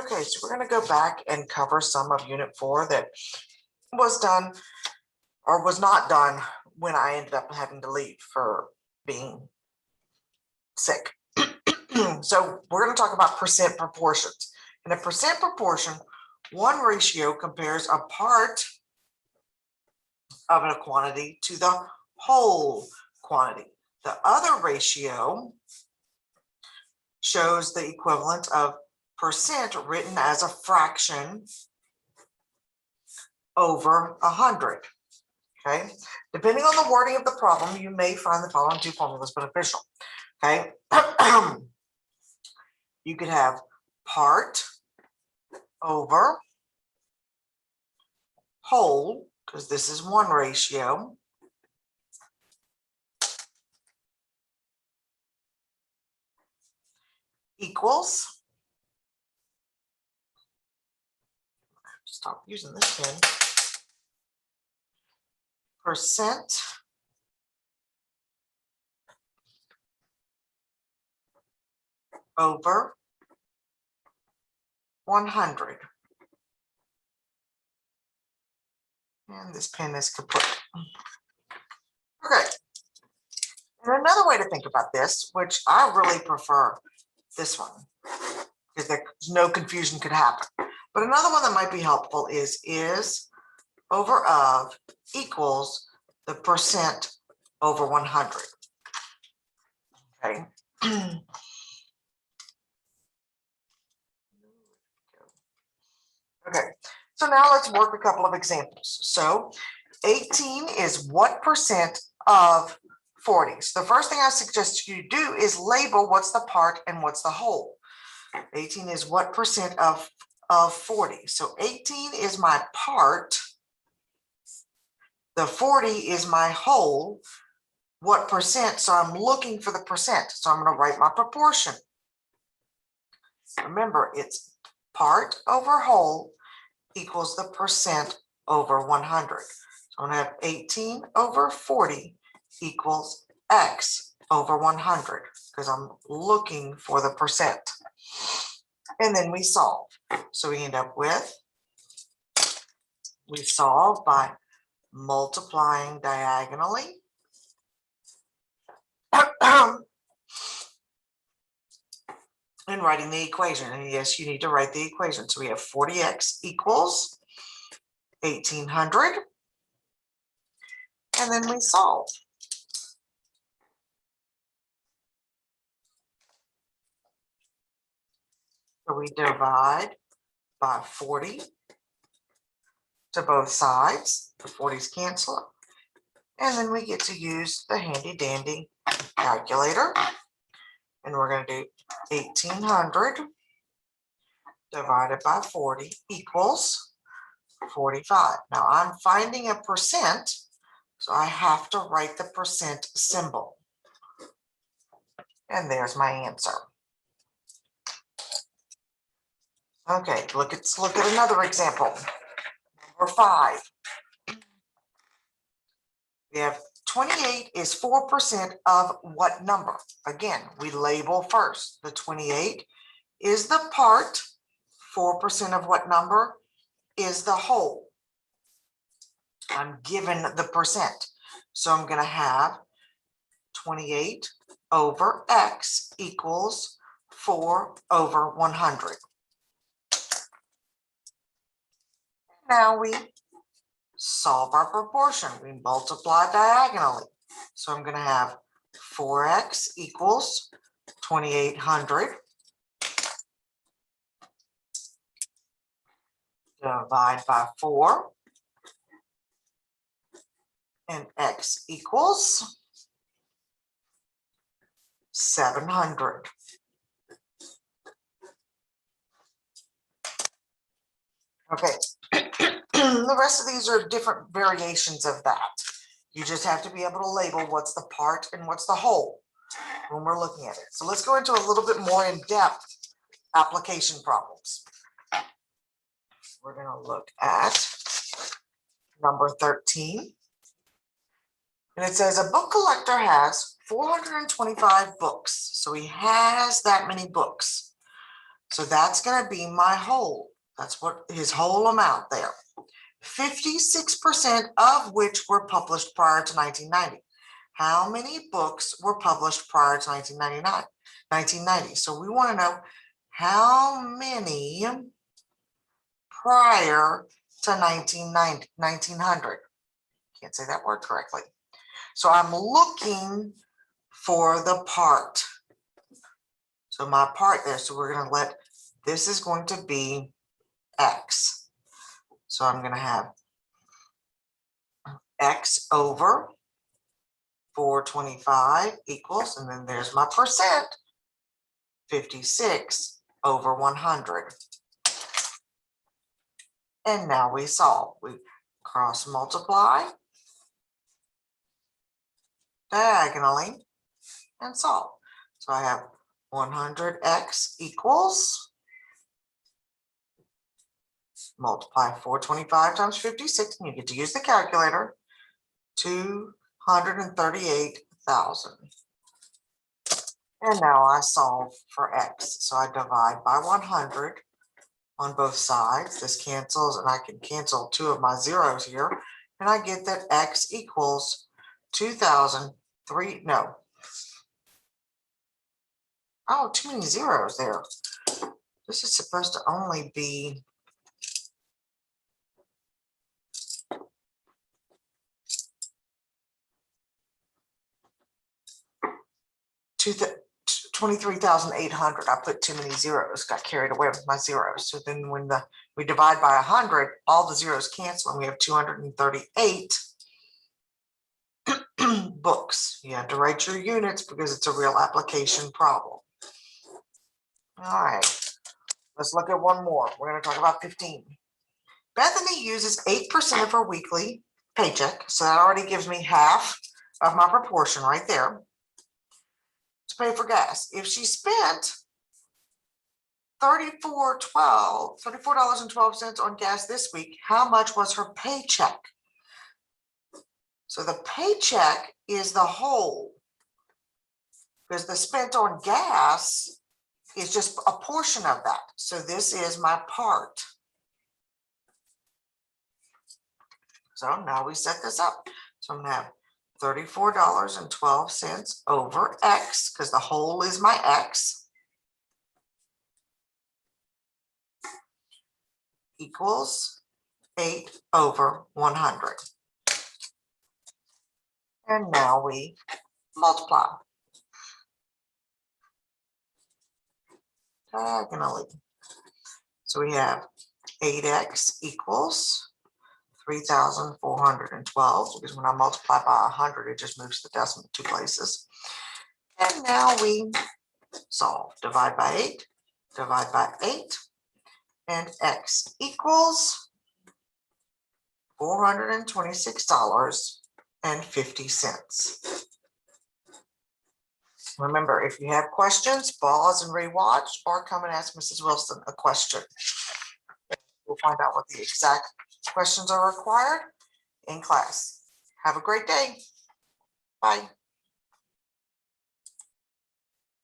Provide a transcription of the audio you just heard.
Okay, so we're going to go back and cover some of Unit 4 that was done or was not done when I ended up having to leave for being sick. So we're going to talk about percent proportions. In a percent proportion, one ratio compares a part of a quantity to the whole quantity. The other ratio shows the equivalent of percent written as a fraction over 100. Okay, depending on the wording of the problem, you may find the following two formulas beneficial. Okay, you could have part over whole, because this is one ratio, equals, stop using this pen, percent over 100. And this pen is kaput. Okay. And another way to think about this, which I really prefer this one, because there's no confusion could happen. But another one that might be helpful is over of equals the percent over 100. Okay. Okay, so now let's work a couple of examples. So 18 is what percent of 40? So the first thing I suggest you do is label what's the part and what's the whole. 18 is what percent of 40? So 18 is my part. The 40 is my whole. What percent? So I'm looking for the percent. So I'm going to write my proportion. Remember, it's part over whole equals the percent over 100. So I'm going to have 18 over 40 equals X over 100, because I'm looking for the percent. And then we solve. So we end up with, we solve by multiplying diagonally. And writing the equation. And yes, you need to write the equation. So we have 40x equals 1800. And then we solve. So we divide by 40 to both sides. The 40s cancel. And then we get to use the handy dandy calculator. And we're going to do 1800 divided by 40 equals 45. Now I'm finding a percent, so I have to write the percent symbol. And there's my answer. Okay, let's look at another example. Number 5. We have 28 is 4% of what number? Again, we label first. The 28 is the part. 4% of what number is the whole. I'm given the percent. So I'm going to have 28 over X equals 4 over 100. Now we solve our proportion. We multiply diagonally. So I'm going to have 4x equals 2800. Divide by 4. And x equals 700. Okay. The rest of these are different variations of that. You just have to be able to label what's the part and what's the whole when we're looking at it. So let's go into a little bit more in-depth application problems. We're going to look at number 13. And it says a book collector has 425 books. So he has that many books. So that's going to be my whole. That's what his whole amount there. 56% of which were published prior to 1990. How many books were published prior to 1990? So we want to know how many prior to 1900. Can't say that word correctly. So I'm looking for the part. So my part there, so we're going to let, this is going to be X. So I'm going to have X over 425 equals, and then there's my percent, 56 over 100. And now we solve. We cross multiply diagonally and solve. So I have 100x equals, multiply 425 times 56, and you get to use the calculator, 238,000. And now I solve for x. So I divide by 100 on both sides. This cancels, and I can cancel two of my zeros here. And I get that x equals 2,003, no. Oh, too many zeros there. This is supposed to only be to the 23,800. I put too many zeros, got carried away with my zeros. So then when we divide by 100, all the zeros cancel and we have 238 books. You have to write your units because it's a real application problem. All right, let's look at one more. We're going to talk about 15. Bethany uses 8% of her weekly paycheck. So that already gives me half of my proportion right there to pay for gas. If she spent $34.12 on gas this week, how much was her paycheck? So the paycheck is the whole, because the spent on gas is just a portion of that. So this is my part. So now we set this up. So I'm going to have $34.12 over X, because the whole is my X, equals 8 over 100. And now we multiply diagonally. So we have 8x equals 3,412, because when I multiply by 100, it just moves the decimal 2 places. And now we solve. Divide by 8, divide by 8, and x equals $426.50. Remember, if you have questions, pause and rewatch, or come and ask Mrs. Wilson a question. We'll find out what the exact questions are required in class. Have a great day. Bye.